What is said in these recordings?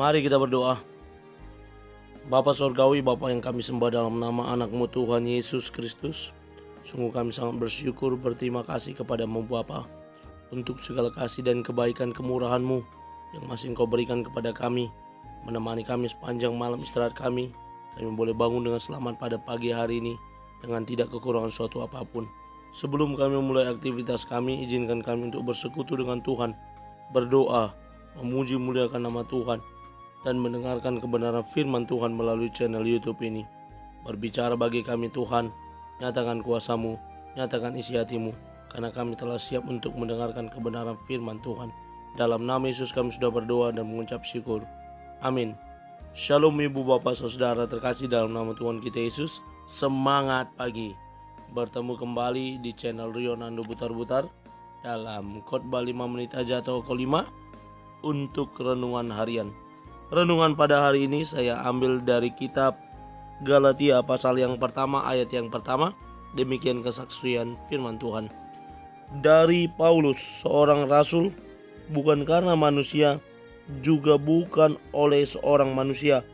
Mari kita berdoa. Bapa Sorgawi, Bapa yang kami sembah dalam nama anak-Mu Tuhan Yesus Kristus, sungguh kami sangat bersyukur, berterima kasih kepadamu Bapa untuk segala kasih dan kebaikan kemurahan-Mu yang masih Engkau berikan kepada kami, menemani kami sepanjang malam istirahat kami. Kami boleh bangun dengan selamat pada pagi hari ini dengan tidak kekurangan suatu apapun. Sebelum kami mulai aktivitas kami, izinkan kami untuk bersekutu dengan Tuhan, berdoa, memuji muliakan nama Tuhan, dan mendengarkan kebenaran firman Tuhan melalui channel YouTube ini. Berbicara bagi kami Tuhan, nyatakan kuasa-Mu, nyatakan isi hati-Mu, karena kami telah siap untuk mendengarkan kebenaran firman Tuhan. Dalam nama Yesus kami sudah berdoa dan mengucap syukur. Amin. Shalom ibu bapak saudara terkasih dalam nama Tuhan kita Yesus. Semangat pagi. Bertemu kembali di channel Rio Nando Butar-Butar dalam khotbah 5 menit aja atau kelima untuk renungan harian. Renungan pada hari ini saya ambil dari kitab Galatia pasal yang pertama ayat yang pertama. Demikian kesaksian firman Tuhan. Dari Paulus, seorang rasul, bukan karena manusia, juga bukan oleh seorang manusia,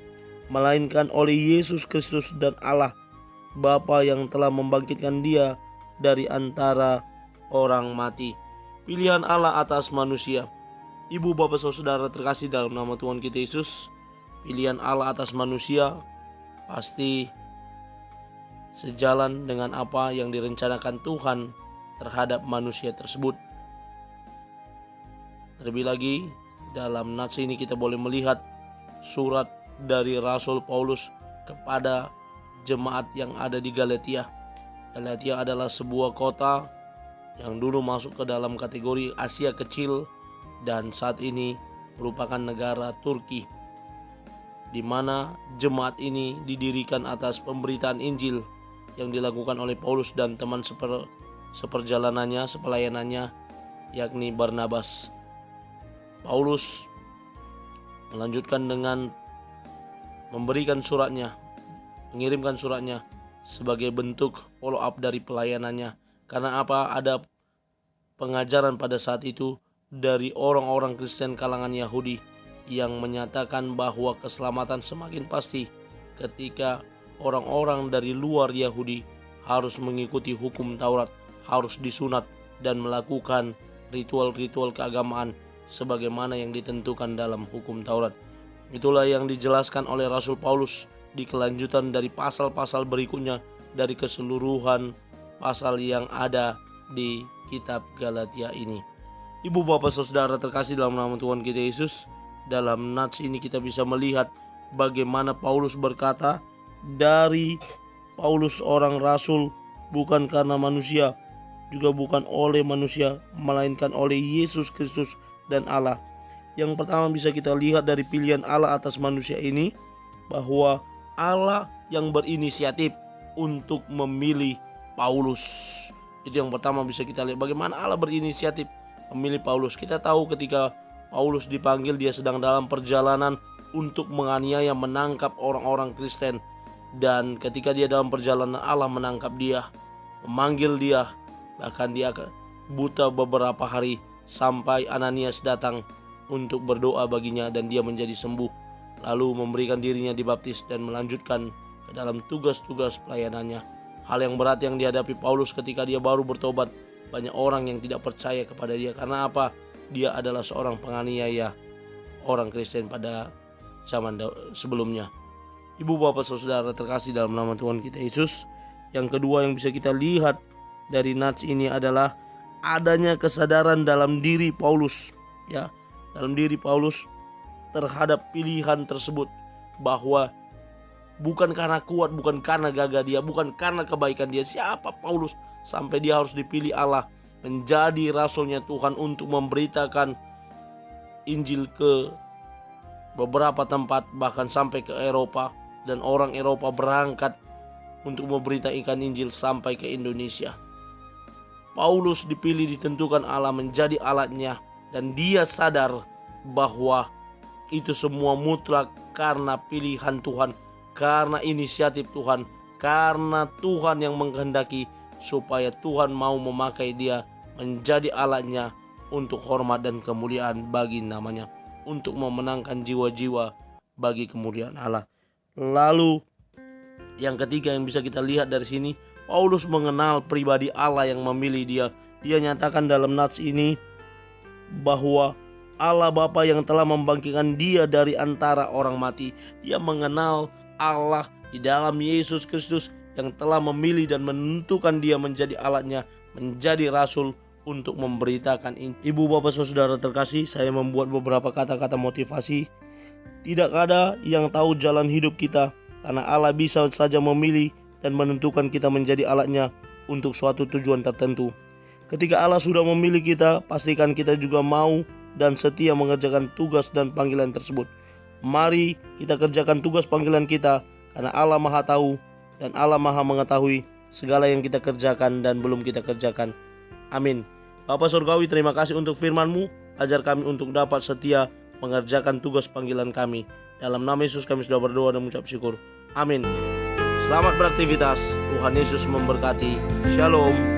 melainkan oleh Yesus Kristus dan Allah Bapa yang telah membangkitkan dia dari antara orang mati. Pilihan Allah atas manusia. Ibu bapak saudara terkasih dalam nama Tuhan kita Yesus, pilihan Allah atas manusia pasti sejalan dengan apa yang direncanakan Tuhan terhadap manusia tersebut. Terlebih lagi, dalam nats ini kita boleh melihat surat dari Rasul Paulus kepada jemaat yang ada di Galatia. Galatia adalah sebuah kota yang dulu masuk ke dalam kategori Asia Kecil dan saat ini merupakan negara Turki, di mana jemaat ini didirikan atas pemberitaan Injil yang dilakukan oleh Paulus dan teman seperjalanannya, sepelayanannya, yakni Barnabas. Paulus melanjutkan dengan memberikan suratnya, mengirimkan suratnya sebagai bentuk follow up dari pelayanannya. Karena apa? Ada pengajaran pada saat itu dari orang-orang Kristen kalangan Yahudi yang menyatakan bahwa keselamatan semakin pasti ketika orang-orang dari luar Yahudi harus mengikuti hukum Taurat, harus disunat dan melakukan ritual-ritual keagamaan sebagaimana yang ditentukan dalam hukum Taurat. Itulah yang dijelaskan oleh Rasul Paulus di kelanjutan dari pasal-pasal berikutnya dari keseluruhan pasal yang ada di kitab Galatia ini. Ibu bapak saudara terkasih dalam nama Tuhan kita Yesus, dalam nats ini kita bisa melihat bagaimana Paulus berkata, dari Paulus orang rasul, bukan karena manusia, juga bukan oleh manusia, melainkan oleh Yesus Kristus dan Allah. Yang pertama bisa kita lihat dari pilihan Allah atas manusia ini, bahwa Allah yang berinisiatif untuk memilih Paulus. Itu yang pertama bisa kita lihat, bagaimana Allah berinisiatif memilih Paulus. Kita tahu ketika Paulus dipanggil, dia sedang dalam perjalanan untuk menganiaya, menangkap orang-orang Kristen. Dan ketika dia dalam perjalanan, Allah menangkap dia, memanggil dia, bahkan dia buta beberapa hari sampai Ananias datang untuk berdoa baginya dan dia menjadi sembuh. Lalu memberikan dirinya dibaptis dan melanjutkan ke dalam tugas-tugas pelayanannya. Hal yang berat yang dihadapi Paulus ketika dia baru bertobat. Banyak orang yang tidak percaya kepada dia. Karena apa? Dia adalah seorang penganiaya orang Kristen pada zaman sebelumnya. Ibu bapak saudara terkasih dalam nama Tuhan kita Yesus, yang kedua yang bisa kita lihat dari nats ini adalah adanya kesadaran dalam diri Paulus, ya, dalam diri Paulus terhadap pilihan tersebut, bahwa bukan karena kuat, bukan karena gagah dia, bukan karena kebaikan dia. Siapa Paulus sampai dia harus dipilih Allah menjadi rasulnya Tuhan untuk memberitakan Injil ke beberapa tempat, bahkan sampai ke Eropa, dan orang Eropa berangkat untuk memberitakan Injil sampai ke Indonesia. Paulus dipilih, ditentukan Allah menjadi alatnya, dan dia sadar bahwa itu semua mutlak karena pilihan Tuhan, karena inisiatif Tuhan, karena Tuhan yang menghendaki supaya Tuhan mau memakai dia menjadi alatnya untuk hormat dan kemuliaan bagi namanya. untuk memenangkan jiwa-jiwa bagi kemuliaan Allah. Lalu yang ketiga yang bisa kita lihat dari sini, Paulus mengenal pribadi Allah yang memilih dia. Dia nyatakan dalam nats ini bahwa Allah Bapa yang telah membangkitkan dia dari antara orang mati. Dia mengenal Allah di dalam Yesus Kristus yang telah memilih dan menentukan dia menjadi alatnya, menjadi rasul untuk memberitakan ini. Ibu, bapak, saudara terkasih, saya membuat beberapa kata-kata motivasi. Tidak ada yang tahu jalan hidup kita, karena Allah bisa saja memilih dan menentukan kita menjadi alatnya untuk suatu tujuan tertentu. Ketika Allah sudah memilih kita, pastikan kita juga mau dan setia mengerjakan tugas dan panggilan tersebut. Mari kita kerjakan tugas panggilan kita, karena Allah Maha Tahu dan Allah Maha Mengetahui segala yang kita kerjakan dan belum kita kerjakan. Amin. Bapa Surgawi, terima kasih untuk firman-Mu. Ajar kami untuk dapat setia mengerjakan tugas panggilan kami. Dalam nama Yesus kami sudah berdoa dan mengucap syukur. Amin. Selamat beraktivitas. Tuhan Yesus memberkati. Shalom.